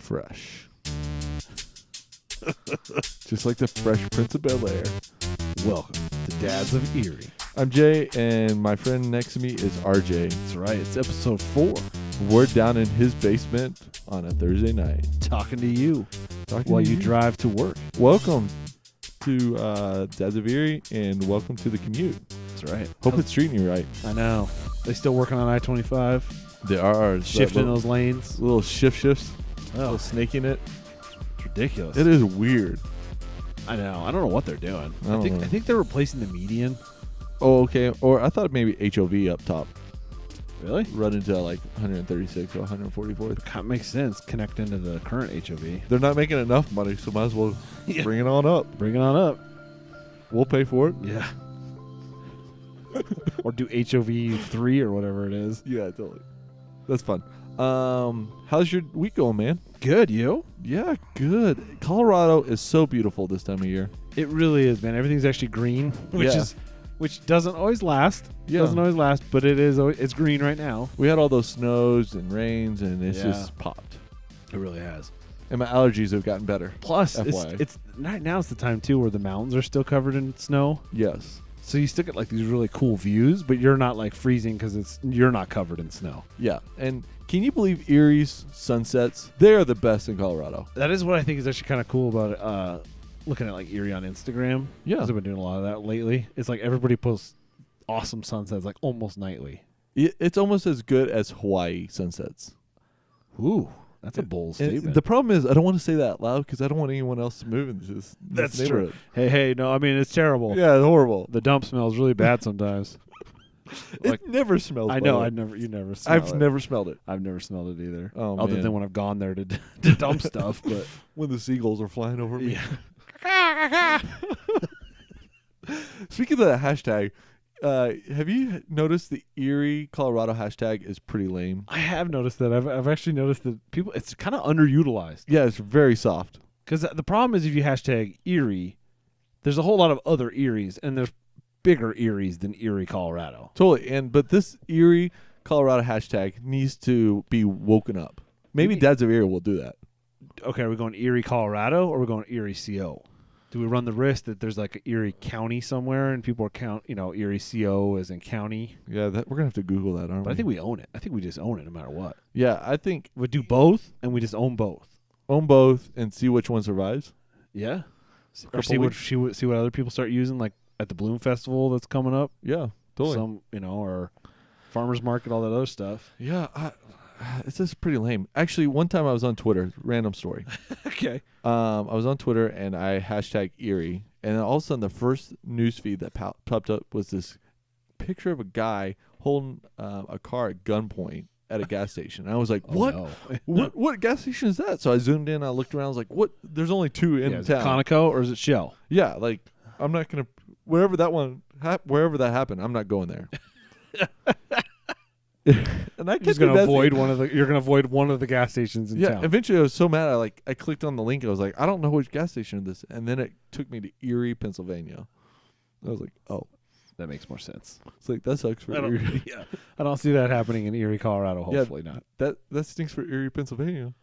fresh. Just like the Fresh Prince of Bel-Air. Welcome to Dads of Erie. I'm Jay, and my friend next to me is RJ. That's right. It's episode 4. We're down in his basement on a Thursday night. Talking to you Talking while to you drive to work. Welcome to Dads of Erie, and welcome to the commute. That's right. Hope it's treating you right. I know. They still working on I-25? They are. Shifting those lanes? Little shifts. Oh. Little snaking it. It's ridiculous. It is weird. I know. I don't know what they're doing. I think they're replacing the median. Oh, okay. Or I thought maybe HOV up top. Really? Run into like 136 or 144. Kind of makes sense. Connect into the current HOV. They're not making enough money, so might as well bring it on up. Bring it on up. We'll pay for it. Yeah. Or do HOV 3 or whatever it is. Yeah, totally. That's fun. How's your week going, man? Good, you? Yeah, good. Colorado is so beautiful this time of year. It really is, man. Everything's actually green, which doesn't always last. Yeah. Doesn't always last, but it's green right now. We had all those snows and rains, and it's just popped. It really has. And my allergies have gotten better. Plus, FYI. it's right now. It's the time too where the mountains are still covered in snow. Yes. So you still get like these really cool views, but you're not like freezing because you're not covered in snow. Yeah. And can you believe Erie's sunsets? They are the best in Colorado. That is what I think is actually kind of cool about it. Looking at like Erie on Instagram. Yeah. Because I've been doing a lot of that lately. It's like everybody posts awesome sunsets like almost nightly. It's almost as good as Hawaii sunsets. Ooh, that's a bold statement. The problem is I don't want to say that out loud because I don't want anyone else to move into this That's neighborhood. True. Hey, no, I mean, it's terrible. Yeah, it's horrible. The dump smells really bad sometimes. It never smells. I know. You never smell I've it. never smelled it. I've never smelled it either. Oh, other man. than when I've gone there to dump stuff. But when the seagulls are flying over me. Yeah. Speaking of that hashtag, have you noticed the Erie, Colorado hashtag is pretty lame? I have noticed that. I've actually noticed that people. It's kind of underutilized. Yeah, it's very soft. Because the problem is if you hashtag Erie, there's a whole lot of other Eries, and there's bigger Eries than Erie, Colorado. Totally. But this Erie, Colorado hashtag needs to be woken up. Maybe Dads of Erie will do that. Okay, are we going Erie, Colorado, or are we going Erie, CO? Do we run the risk that there's like an Erie County somewhere and people are Erie, CO as in county? Yeah, we're going to have to Google that, aren't we? But I think we own it. I think we just own it no matter what. Yeah, I think we do both, and we just own both. Own both and see which one survives. Yeah. Or see what other people start using, like at the Bloom Festival that's coming up. Yeah, totally. Or farmers market, all that other stuff. Yeah, it's just pretty lame. Actually, one time I was on Twitter, random story. Okay. I was on Twitter and I hashtag Erie, and then all of a sudden the first news feed that popped up was this picture of a guy holding a car at gunpoint at a gas station. And I was like, "What? Oh, no. What gas station is that?" So I zoomed in. I looked around. I was like, "What? There's only 2 in town." Is it Conoco or is it Shell? Yeah, like I'm not gonna wherever that happened. I'm not going there. And I You're gonna avoid one of the gas stations in town. Eventually I was so mad I clicked on the link. I was like, I don't know which gas station this is. And then it took me to Erie, Pennsylvania. I was like, oh. That makes more sense. It's like that sucks for Erie. Yeah. I don't see that happening in Erie, Colorado, hopefully not. That stinks for Erie, Pennsylvania.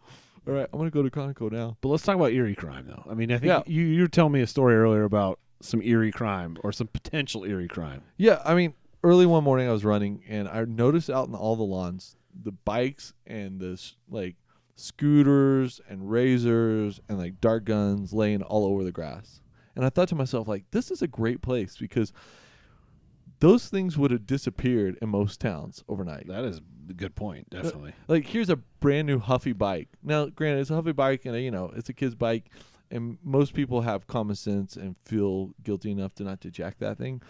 All right, I'm gonna go to Conoco now. But let's talk about Erie crime though. I mean, I think you were telling me a story earlier about some Erie crime or some potential Erie crime. Yeah, I mean, early one morning I was running and I noticed out in all the lawns the bikes and this like scooters and razors and like dart guns laying all over the grass. And I thought to myself, like, this is a great place because those things would have disappeared in most towns overnight. That is a good point, definitely. Like, here's a brand new Huffy bike. Now, granted, it's a Huffy bike and it's a kid's bike, and most people have common sense and feel guilty enough to not to jack that thing.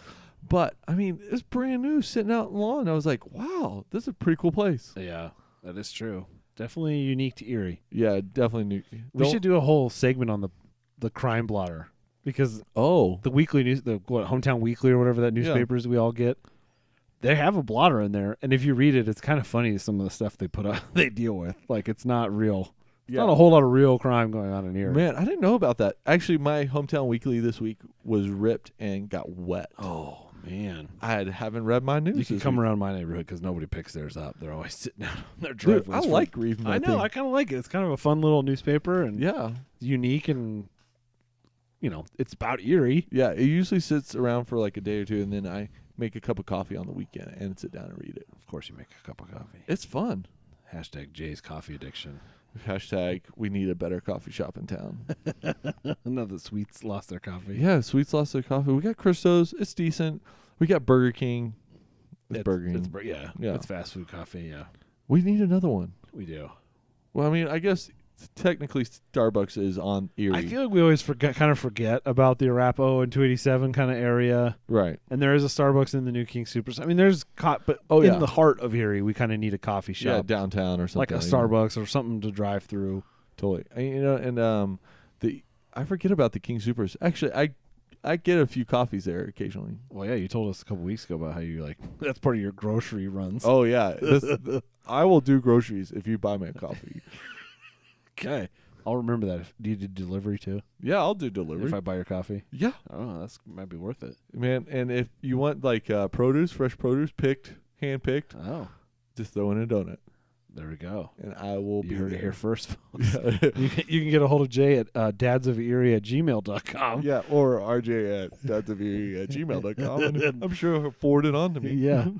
But, I mean, it's brand new sitting out in the lawn. I was like, wow, this is a pretty cool place. Yeah, that is true. Definitely unique to Erie. Yeah, definitely new. We should do a whole segment on the crime blotter. Because the weekly news, Hometown Weekly or whatever that newspapers we all get, they have a blotter in there. And if you read it, it's kind of funny some of the stuff they put up, they deal with. Like, it's not real. It's not a whole lot of real crime going on in Erie. Man, I didn't know about that. Actually, my Hometown Weekly this week was ripped and got wet. Oh, man. I haven't read my news. You can come around my neighborhood because nobody picks theirs up. They're always sitting out on their Dude, driveways. I like reading. I know. I kind of like it. It's kind of a fun little newspaper and unique and, it's about Erie. Yeah, it usually sits around for like a day or two, and then I make a cup of coffee on the weekend and sit down and read it. Of course you make a cup of coffee. It's fun. Hashtag Jay's coffee addiction. Hashtag we need a better coffee shop in town. Another Sweets lost their coffee. Yeah, Sweets lost their coffee. We got Christo's. It's decent. We got Burger King. It's Burger King. Yeah. It's fast food coffee, yeah. We need another one. We do. Well, I mean, I guess technically Starbucks is on Erie. I feel like we always kind of forget about the Arapahoe and 287 kind of area. Right. And there is a Starbucks in the New King Supers. I mean, there's but in the heart of Erie, we kind of need a coffee shop. Yeah, downtown or something. Like a Starbucks or something to drive through. Totally. And I forget about the King Supers. Actually, I get a few coffees there occasionally. Well, yeah, you told us a couple weeks ago about how you that's part of your grocery runs. Oh, yeah. I will do groceries if you buy me a coffee. Okay. I'll remember that. Do you do delivery too? Yeah, I'll do delivery. If I buy your coffee? Yeah. Oh, that might be worth it. Man, and if you want fresh produce, hand-picked, just throw in a donut. There we go. And I will be You heard there. it here first, folks. You can get a hold of Jay at dadsoferie@gmail.com. Yeah, or RJ at dadsoferie@gmail.com. And I'm sure he'll forward it on to me. Yeah.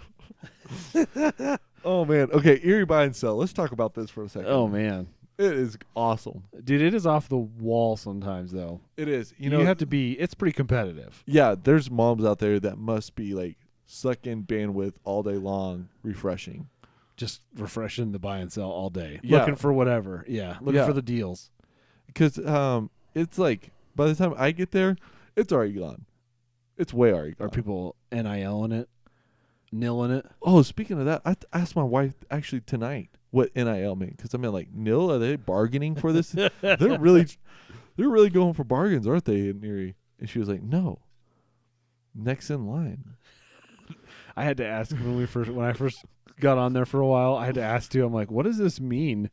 Oh, man. Okay, Erie buy and sell. Let's talk about this for a second. Oh, man. It is awesome. Dude, it is off the wall sometimes, though. It is. You have to be, it's pretty competitive. Yeah, there's moms out there that must be like sucking bandwidth all day long, refreshing. Just refreshing the buy and sell all day. Yeah. Looking for whatever. Yeah. Looking for the deals. Because it's like, by the time I get there, it's already gone. It's way already gone. Are people NIL-ing it? Nilling it? Oh, speaking of that, I asked my wife actually tonight what NIL meant. Because I mean, like, nil, are they bargaining for this? They're really going for bargains, aren't they, in Erie? And she was like, no. Next in line. I had to ask when I first got on there for a while. I had to ask too. I'm like, what does this mean?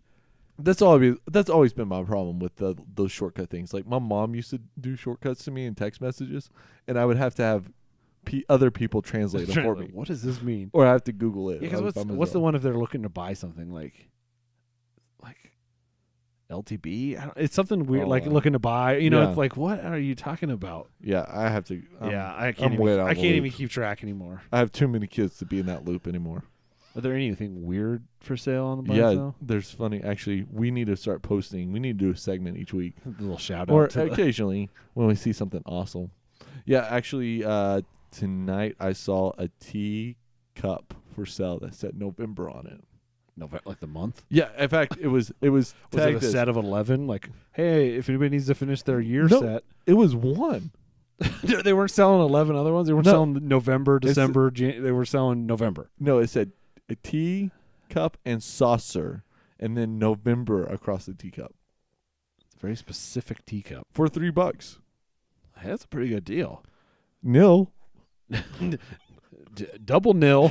That's always been my problem with those shortcut things. Like my mom used to do shortcuts to me in text messages, and I would have to have other people translate them for me. What does this mean? Or I have to Google it. Yeah, because what's the one if they're looking to buy something like LTB? It's something weird, like looking to buy. It's like, what are you talking about? Yeah, I have to. I can't even keep track anymore. I have too many kids to be in that loop anymore. Are there anything weird for sale on the buy sale? There's funny. Actually, we need to start posting. We need to do a segment each week. A little shout out. Or occasionally when we see something awesome. Yeah, actually, tonight I saw a tea cup for sale that said November on it. November, like the month? Yeah, in fact, it was was it a set of 11? Like, hey, if anybody needs to finish their year set. It was one. They weren't selling 11 other ones? They weren't selling November, December, they were selling November. No, it said a tea cup and saucer, and then November across the teacup. It's a very specific teacup. For $3. Hey, that's a pretty good deal. Nil. Double nil.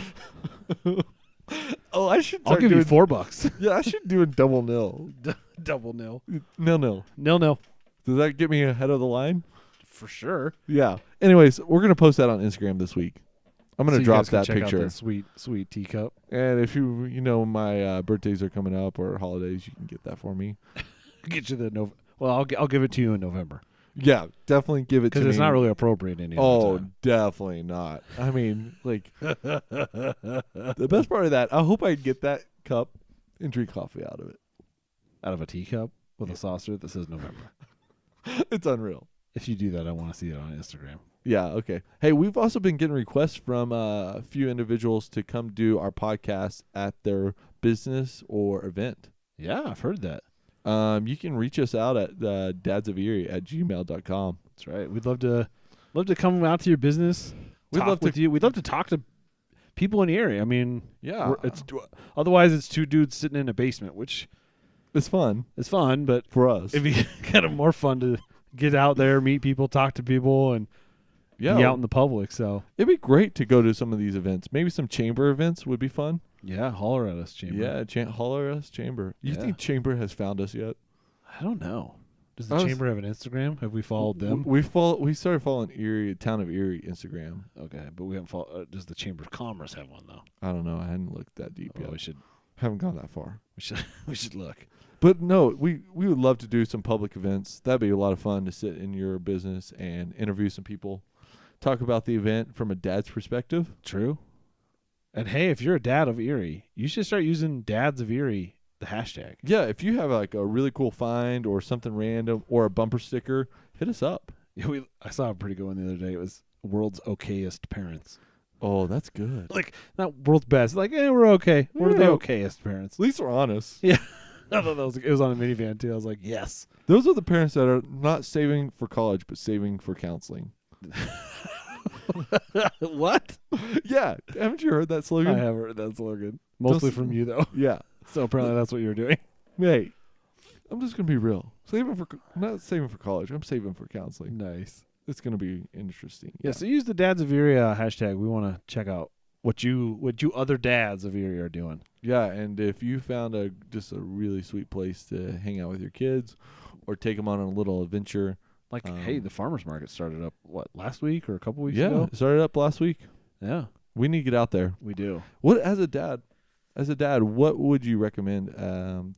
Oh, I'll give you $4. Yeah, I should do a double nil. Double nil. Nil. Does that get me ahead of the line? For sure. Yeah. Anyways, we're gonna post that on Instagram this week. I'm gonna drop that check picture. Out that sweet teacup. And if my birthdays are coming up or holidays, you can get that for me. Get you the Well, I'll give it to you in November. Yeah, definitely give it to me. Because it's not really appropriate any other time. Definitely not. I mean, like, the best part of that, I hope I get that cup and drink coffee out of it. Out of a teacup with a saucer that says November. It's unreal. If you do that, I want to see it on Instagram. Yeah, okay. Hey, we've also been getting requests from a few individuals to come do our podcast at their business or event. Yeah, I've heard that. You can reach us out at dadsoferie@gmail.com. That's right. We'd love to come out to your business. We'd love to talk to people in the area. I mean, yeah. Otherwise it's two dudes sitting in a basement, which is fun. It's fun, but for us, it'd be kind of more fun to get out there, meet people, talk to people, and be out in the public. So it'd be great to go to some of these events. Maybe some chamber events would be fun. Yeah, holler at us, Chamber. Yeah, holler at us, Chamber. You think Chamber has found us yet? I don't know. Does the chamber have an Instagram? Have we followed them? We started following Erie, Town of Erie Instagram. Okay, but we haven't followed. Does the Chamber of Commerce have one though? I don't know. I hadn't looked that deep yet. We should. Haven't gone that far. We should look. But no, we would love to do some public events. That'd be a lot of fun to sit in your business and interview some people, talk about the event from a dad's perspective. True. And hey, if you're a dad of Erie, you should start using Dads of Erie, the hashtag. Yeah, if you have like a really cool find or something random or a bumper sticker, hit us up. Yeah, I saw a pretty good one the other day. It was world's okayest parents. Oh, that's good. Like, not world's best. Like, we're okay. We're the okayest parents. At least we're honest. Yeah. I thought it was on a minivan, too. I was like, yes. Those are the parents that are not saving for college, but saving for counseling. What? Yeah. Haven't you heard that slogan? I have heard that slogan. Mostly from you, though. Yeah. So apparently that's what you were doing. Hey, I'm just going to be real. I'm not saving for college. I'm saving for counseling. Nice. It's going to be interesting. Yeah, so use the Dads of Erie hashtag. We want to check out what you other dads of Erie are doing. Yeah, and if you found just a really sweet place to hang out with your kids or take them on a little adventure. Like, hey, the farmer's market started up, last week or a couple weeks ago? Yeah, it started up last week. Yeah. We need to get out there. We do. What as a dad, what would you recommend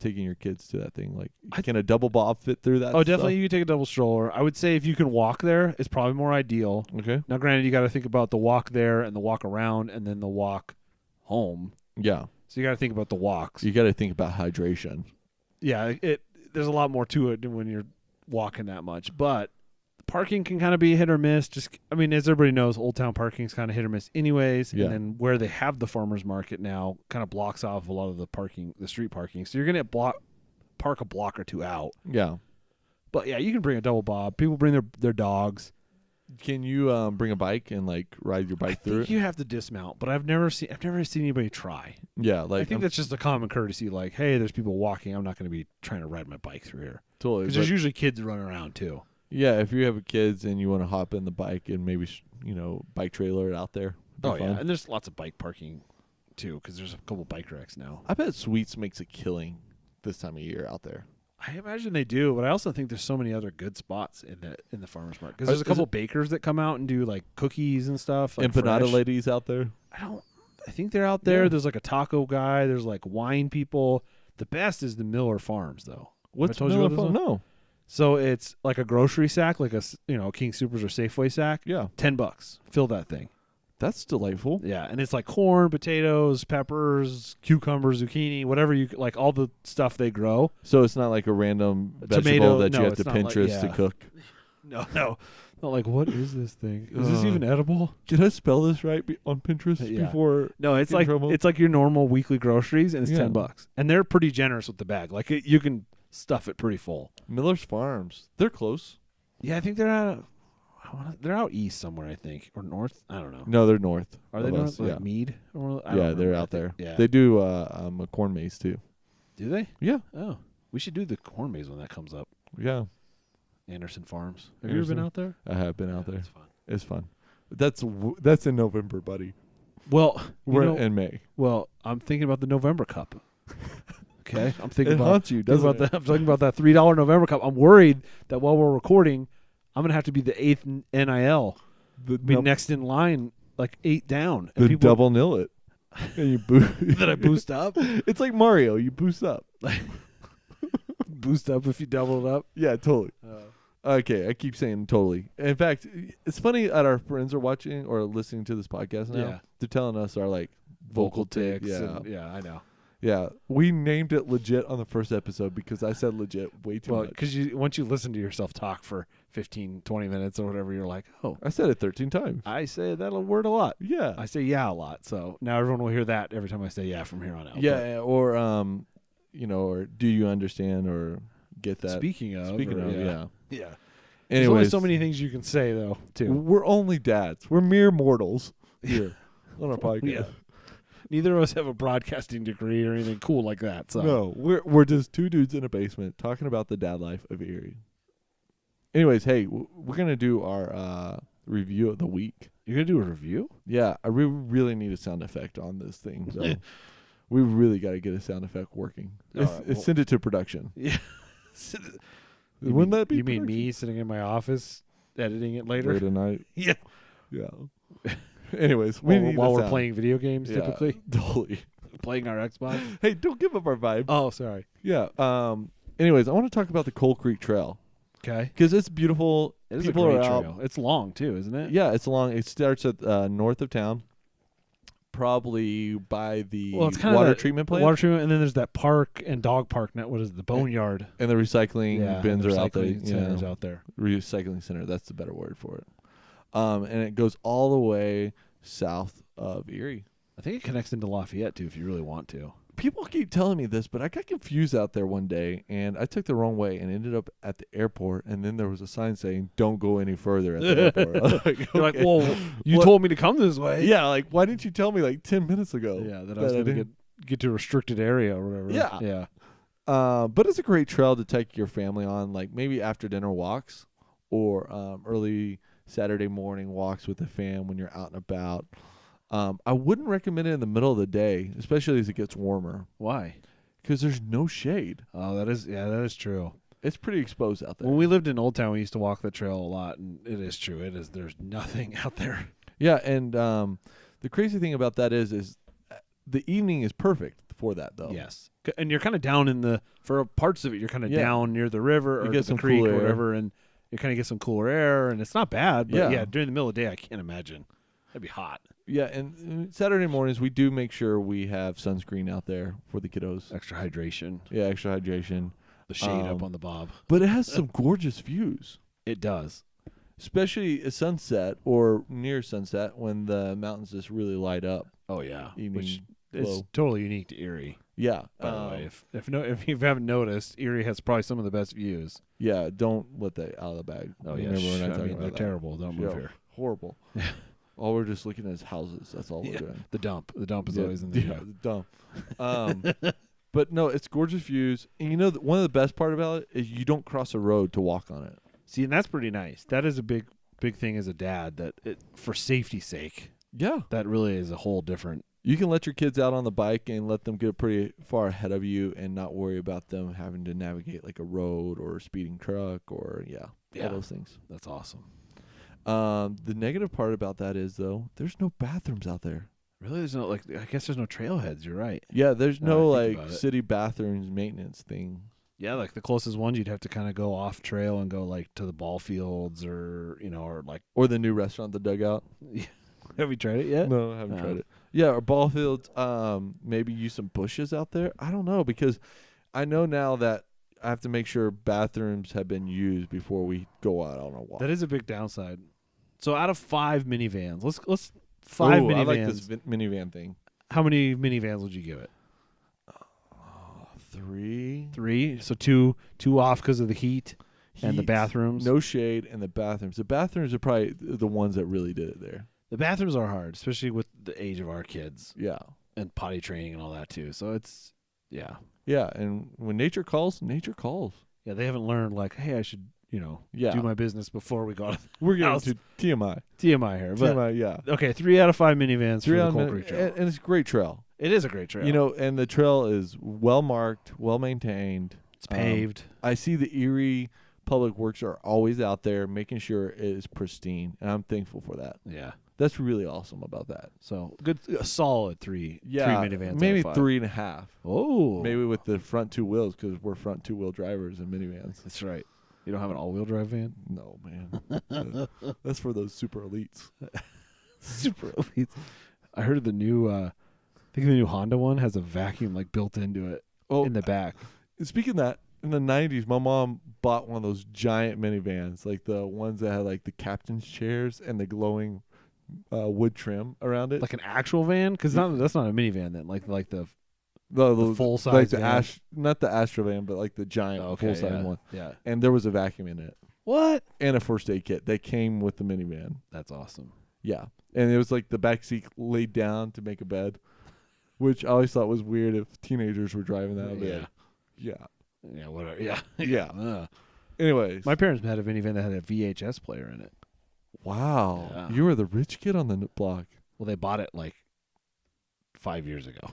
taking your kids to that thing? Like, can a double bob fit through that? Oh, definitely. You can take a double stroller. I would say if you can walk there, it's probably more ideal. Okay. Now, granted, you got to think about the walk there and the walk around and then the walk home. Yeah. So you got to think about the walks. You got to think about hydration. Yeah, there's a lot more to it than when you're walking that much. But parking can kind of be hit or miss. As everybody knows, Old Town parking is kind of hit or miss anyways. Yeah. And then where they have the farmer's market now kind of blocks off a lot of the street parking. So you're going to park a block or two out. Yeah. But yeah, you can bring a double bob. People bring their dogs. Can you bring a bike and like ride your bike through it? You have to dismount, but I've never seen anybody try. Yeah, I think that's just a common courtesy. Like, hey, there's people walking. I'm not going to be trying to ride my bike through here. Totally, because there's usually kids running around too. Yeah, if you have kids and you want to hop in the bike and maybe bike trailer it out there. Oh yeah, and there's lots of bike parking too because there's a couple bike racks now. I bet Sweets makes a killing this time of year out there. I imagine they do, but I also think there's so many other good spots in the farmers market because there's a couple bakers that come out and do like cookies and stuff. Like empanada ladies out there. I think they're out there. Yeah. There's like a taco guy. There's like wine people. The best is the Miller Farms though. What's Miller Farms? No. So it's like a grocery sack, like a King Supers or Safeway sack. Yeah, $10. Fill that thing. That's delightful. Yeah, and it's like corn, potatoes, peppers, cucumbers, zucchini, whatever you like, all the stuff they grow. So it's not like a random vegetable that you have to Pinterest to cook. No. Not like, what is this thing? Is this even edible? Can I spell this right on Pinterest before? No, it's like your normal weekly groceries, and it's $10, and they're pretty generous with the bag. Like you can stuff it pretty full. Miller's Farms, they're close. Yeah, I think they're out east somewhere, I think, or north. I don't know. No, they're north. Are they north? Like Meade? They're out there. Yeah. They do a corn maze too. Do they? Yeah. Oh, we should do the corn maze when that comes up. Yeah. Anderson Farms. Have you ever been out there? I have been out there. It's fun. That's in November, buddy. Well, we're in May. Well, I'm thinking about the November Cup. Okay, I'm thinking haunts you, doesn't it? I'm talking about that $3 November Cup. I'm worried that while we're recording, I'm gonna have to be the 8th NIL, be next in line, like 8 down. And people double nil it, and you boost. That I boost up. It's like Mario. You boost up. Boost up if you double it up. Yeah, totally. Okay, I keep saying totally. In fact, it's funny that our friends are watching or listening to this podcast now. Yeah. They're telling us our like vocal tics. Yeah, I know. Yeah, we named it legit on the first episode because I said legit way too much. Because once you listen to yourself talk for 15, 20 minutes or whatever, you're like, oh. I said it 13 times. I say that word a lot. Yeah. I say yeah a lot. So now everyone will hear that every time I say yeah from here on out. Yeah, or, or do you understand or get that? Speaking of, yeah. Yeah. Anyways, there's only so many things you can say, though, too. We're only dads. We're mere mortals here on our podcast. Yeah. Neither of us have a broadcasting degree or anything cool like that. So no, we're just two dudes in a basement talking about the dad life of Erie. Anyways, hey, we're gonna do our review of the week. You're gonna do a review? Yeah, I really need a sound effect on this thing. So we really got to get a sound effect working. Send it to production. Yeah. Wouldn't that be? You mean me sitting in my office editing it later? Late at night. Yeah. Yeah. Anyways, while we're playing video games, typically. Totally. Playing our Xbox. Hey, don't give up our vibe. Oh, sorry. Yeah. Anyways, I want to talk about the Coal Creek Trail. Okay. Because it's beautiful. It is a great trail. It's long, too, isn't it? Yeah, it's long. It starts at north of town, probably by the water treatment plant. Water treatment, and then there's that park and dog park. What is it? The boneyard. And the recycling bins are out there. Centers out there. Recycling center. That's the better word for it. And it goes all the way south of Erie. I think it connects into Lafayette, too, if you really want to. People keep telling me this, but I got confused out there one day, and I took the wrong way and ended up at the airport, and then there was a sign saying, "Don't go any further at the airport." You're like, well, you told me to come this way. Yeah, like, why didn't you tell me, 10 minutes ago? Yeah, that I was going to get to a restricted area or whatever. Yeah. Yeah. But it's a great trail to take your family on, maybe after dinner walks or early Saturday morning walks with the fam when you're out and about. I wouldn't recommend it in the middle of the day, especially as it gets warmer. Why? Because there's no shade. Oh, that is true. It's pretty exposed out there. When we lived in Old Town, we used to walk the trail a lot, and it is true. There's nothing out there. Yeah, and the crazy thing about that is the evening is perfect for that, though. Yes, and you're kind of down for parts of it. You're kind of down near the river or the creek or whatever, and you kind of get some cooler air, and it's not bad. But yeah, during the middle of the day, I can't imagine. That'd be hot. Yeah, and Saturday mornings we do make sure we have sunscreen out there for the kiddos. Extra hydration. Yeah, extra hydration. The shade up on the bob. But it has some gorgeous views. It does. Especially at sunset or near sunset when the mountains just really light up. Oh, yeah. Which is totally unique to Erie. Yeah. By the way, if you haven't noticed, Erie has probably some of the best views. Yeah, don't let that out of the bag. Oh, yeah. They're terrible. Don't move here. Horrible. All we're just looking at is houses. That's all we're doing. The dump. The dump is always in the dump. But no, it's gorgeous views. And one of the best part about it is you don't cross a road to walk on it. See, and that's pretty nice. That is a big thing as a dad, that for safety's sake. Yeah. That really is a whole different. You can let your kids out on the bike and let them get pretty far ahead of you and not worry about them having to navigate a road or a speeding truck or all those things. That's awesome. The negative part about that is, though, there's no bathrooms out there. Really? There's no, I guess there's no trailheads. You're right. Yeah, there's no, city bathrooms maintenance thing. Yeah, the closest ones you'd have to kind of go off trail and go, to the ball fields or Or the new restaurant, The Dugout. Have you tried it yet? No, I haven't tried it. Yeah, or ball fields. Maybe use some bushes out there. I don't know, because I know now that I have to make sure bathrooms have been used before we go out on a walk. That is a big downside. So out of 5 minivans, let's 5 minivans. I like this minivan thing. How many minivans would you give it? 3. 3. So two off because of the heat and the bathrooms. No shade and the bathrooms. The bathrooms are probably the ones that really did it there. The bathrooms are hard, especially with the age of our kids. Yeah. And potty training and all that too. So it's Yeah, and when nature calls, nature calls. Yeah, they haven't learned hey, I should do my business before we go out. We're getting to TMI here. But TMI, yeah. Okay, 3 out of 5 minivans for the Coal Creek Trail. And it's a great trail. It is a great trail. And the trail is well marked, well maintained. It's paved. I see the Erie Public Works are always out there making sure it is pristine, and I'm thankful for that. Yeah. That's really awesome about that. So good, a solid 3 minivans. Maybe 3.5. Oh, maybe with the front 2 wheels because we're front 2-wheel drivers in minivans. That's right. You don't have an all-wheel drive van? No, man. That's for those super elites. Super elites. I heard the new. I think the new Honda one has a vacuum built into it in the back. Speaking of that, in the 90s, my mom bought one of those giant minivans, the ones that had the captain's chairs and the glowing wood trim around it, like an actual van, because that's not a minivan then, the full size, not the Astra van, but the giant full size one. Yeah, and there was a vacuum in it. What? And a first aid kit. They came with the minivan. That's awesome. Yeah, and it was the back seat laid down to make a bed, which I always thought was weird if teenagers were driving that. Yeah, whatever. Yeah, yeah. Anyways, my parents had a minivan that had a VHS player in it. Wow. You were the rich kid on the block. Well, they bought it 5 years ago.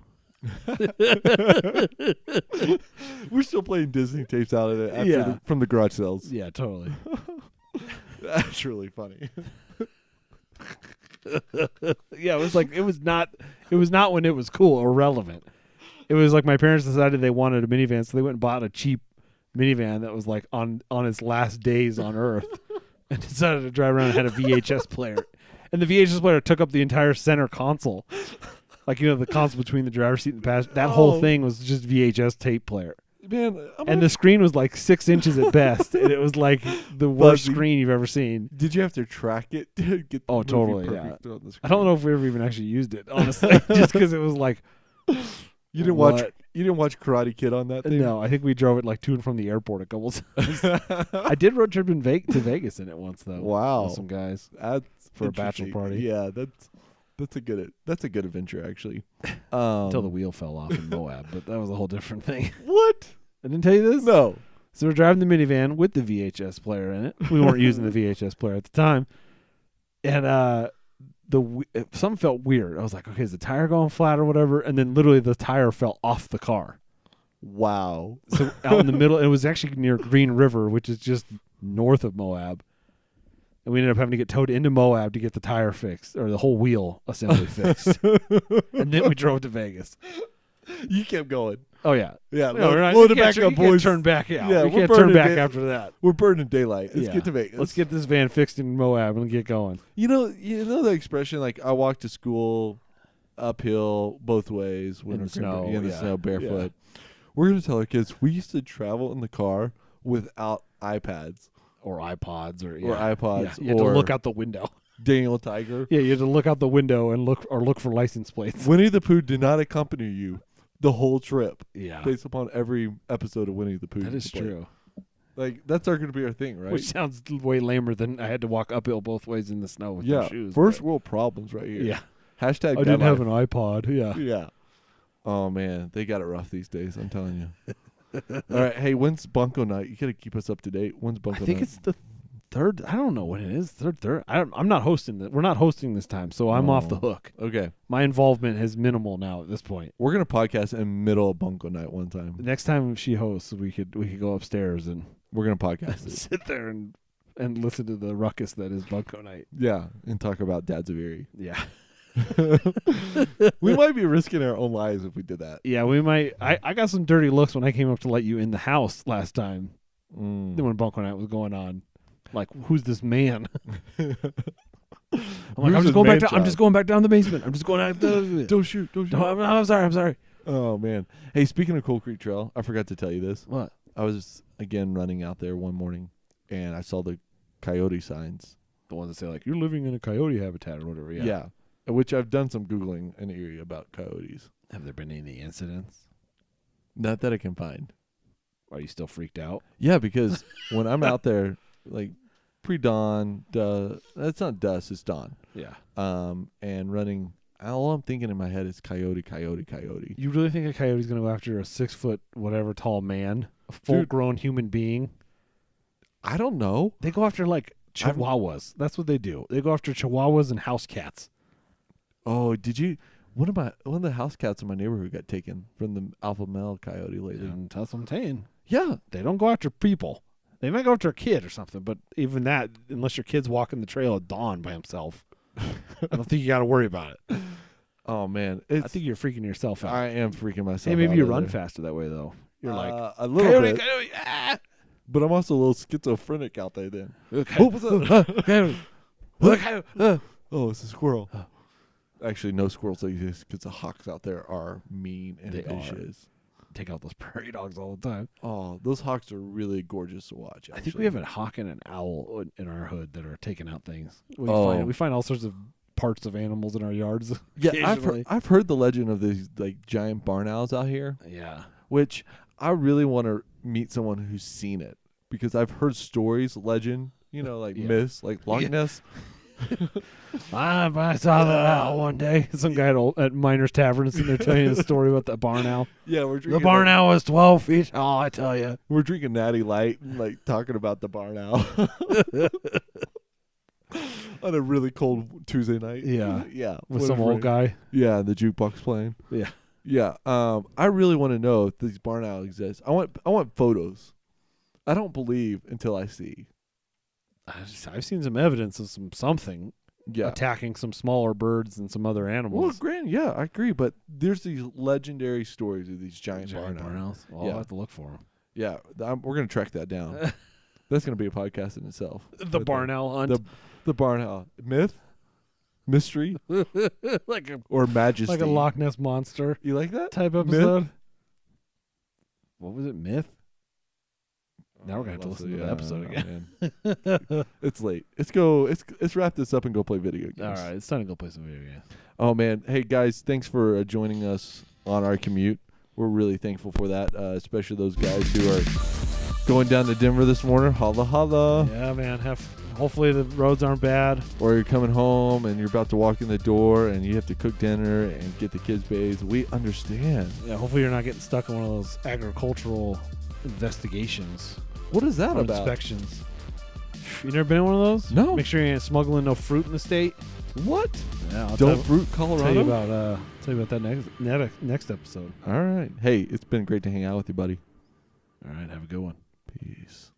We're still playing Disney tapes out of it from the garage sales. Yeah, totally. That's really funny. Yeah, it was not when it was cool or relevant. It was like my parents decided they wanted a minivan, so they went and bought a cheap minivan that was like on its last days on Earth, and decided to drive around and had a VHS player. And the VHS player took up the entire center console. Like, the console between the driver's seat and the passenger. That whole thing was just VHS tape player. Man, the screen was like 6 inches at best, and it was like the worst screen you've ever seen. Did you have to track it to get the movie totally, perfect on the screen? I don't know if we ever even actually used it, honestly, just because it was like. You didn't watch Karate Kid on that thing? No, I think we drove it like to and from the airport a couple times. I did road trip to Vegas in it once though. Wow, with some guys for a bachelor party. Yeah, that's a good adventure actually. Until the wheel fell off in Moab, but that was a whole different thing. What? I didn't tell you this? No. So we're driving the minivan with the VHS player in it. We weren't using the VHS player at the time, and something felt weird. I was like, okay, is the tire going flat or whatever? And then literally the tire fell off the car. Wow. So out in the middle, it was actually near Green River, which is just north of Moab. And we ended up having to get towed into Moab to get the tire fixed, or the whole wheel assembly fixed. And then we drove to Vegas. You kept going. Oh, yeah. Yeah, load it back up, boys. You can't turn back out. Yeah, we can't turn back after that. We're burning daylight. Let's get to Vegas. Let's get this van fixed in Moab and get going. You know the expression, like, I walked to school uphill both ways in the snow barefoot. Yeah. We're going to tell our kids we used to travel in the car without iPads. Or iPods. Or iPods. Yeah, you had to look out the window. Daniel Tiger. Yeah, you had to look out the window and look for license plates. Winnie the Pooh did not accompany you the whole trip. Yeah. Based upon every episode of Winnie the Pooh. That is true. Like, that's going to be our thing, right? Which sounds way lamer than I had to walk uphill both ways in the snow with my shoes. First world problems right here. Yeah. Hashtag I didn't have an iPod. Yeah. Yeah. Oh, man. They got it rough these days, I'm telling you. All right. Hey, when's Bunco Night? You got to keep us up to date. When's Bunco Night? I think it's the third. I don't know when it is. Third. I'm not hosting this. We're not hosting this time, so I'm off the hook. Okay. My involvement is minimal now at this point. We're gonna podcast in the middle of Bunco Night one time. The next time she hosts, we could go upstairs and we're gonna podcast it. Sit there and listen to the ruckus that is Bunco Night. Yeah, and talk about Dads of Erie. Yeah. We might be risking our own lives if we did that. Yeah, we might. I got some dirty looks when I came up to let you in the house last time. Then when Bunco Night was going on. Like, who's this man? I'm like, I'm just going back down the basement. I'm just going out. Don't shoot. I'm sorry. Oh, man. Hey, speaking of Coal Creek Trail, I forgot to tell you this. What? I was, again, running out there one morning, and I saw the coyote signs. The ones that say, like, you're living in a coyote habitat or whatever. Yeah. Which I've done some Googling in Erie about coyotes. Have there been any incidents? Not that I can find. Are you still freaked out? Yeah, because when I'm out there, like, pre-dawn, that's not dusk, it's dawn. Yeah. And running, all I'm thinking in my head is coyote. You really think a coyote's going to go after a 6 foot whatever tall man, a full-grown human being? I don't know. They go after, like, chihuahuas. That's what they do. They go after chihuahuas and house cats. Oh, did you? One of the house cats in my neighborhood got taken from the alpha male coyote lately. And that's what I'm saying. Yeah. They don't go after people. They might go after a kid or something, but even that, unless your kid's walking the trail at dawn by himself, I don't think you got to worry about it. Oh, man. I think you're freaking yourself out. I am freaking myself out. Hey, maybe you run faster that way, though. You're like, a little bit. Coyote, ah! But I'm also a little schizophrenic out there then. Okay. What's up? Oh, it's a squirrel. Actually, no squirrels exist because the hawks out there are mean and vicious. Take out those prairie dogs all the time. Oh, those hawks are really gorgeous to watch. Actually. I think we have a hawk and an owl in our hood that are taking out things. We find all sorts of parts of animals in our yards. Yeah, I've heard the legend of these like giant barn owls out here. Yeah, which I really want to meet someone who's seen it because I've heard stories, legend, myths, like Loch Ness. I saw that owl one day. Some guy at Miner's Tavern is sitting there telling you the story about the barn owl. Yeah, we're drinking. The barn owl was 12 feet tall, I tell you. We're drinking Natty Light and like talking about the barn owl on a really cold Tuesday night. Yeah, yeah, with some old guy. Yeah, the jukebox playing. Yeah. Yeah. I really want to know if these barn owls exist. I want photos. I don't believe until I see. I've seen some evidence of something attacking some smaller birds and some other animals. Well, granted, yeah, I agree. But there's these legendary stories of these giant barn owls. Well, I'll have to look for them. Yeah, we're gonna track that down. That's gonna be a podcast in itself. The barn owl hunt. The barn owl myth, mystery, or majesty, like a Loch Ness monster. You like that type episode? Myth? What was it? Myth. Now we're gonna have to listen to the episode again. It's late. Let's wrap this up and go play video games. All right, it's time to go play some video games. Oh man, hey guys, thanks for joining us on our commute. We're really thankful for that, especially those guys who are going down to Denver this morning. Holla holla. Yeah, man. Hopefully the roads aren't bad. Or you're coming home and you're about to walk in the door and you have to cook dinner and get the kids bathed. We understand. Yeah, hopefully you're not getting stuck in one of those agricultural investigations. What is that about? Inspections. You never been in one of those? No. Make sure you ain't smuggling no fruit in the state. What? Yeah, Don't fruit Colorado? Tell you about that next episode. All right. Hey, it's been great to hang out with you, buddy. All right, have a good one. Peace.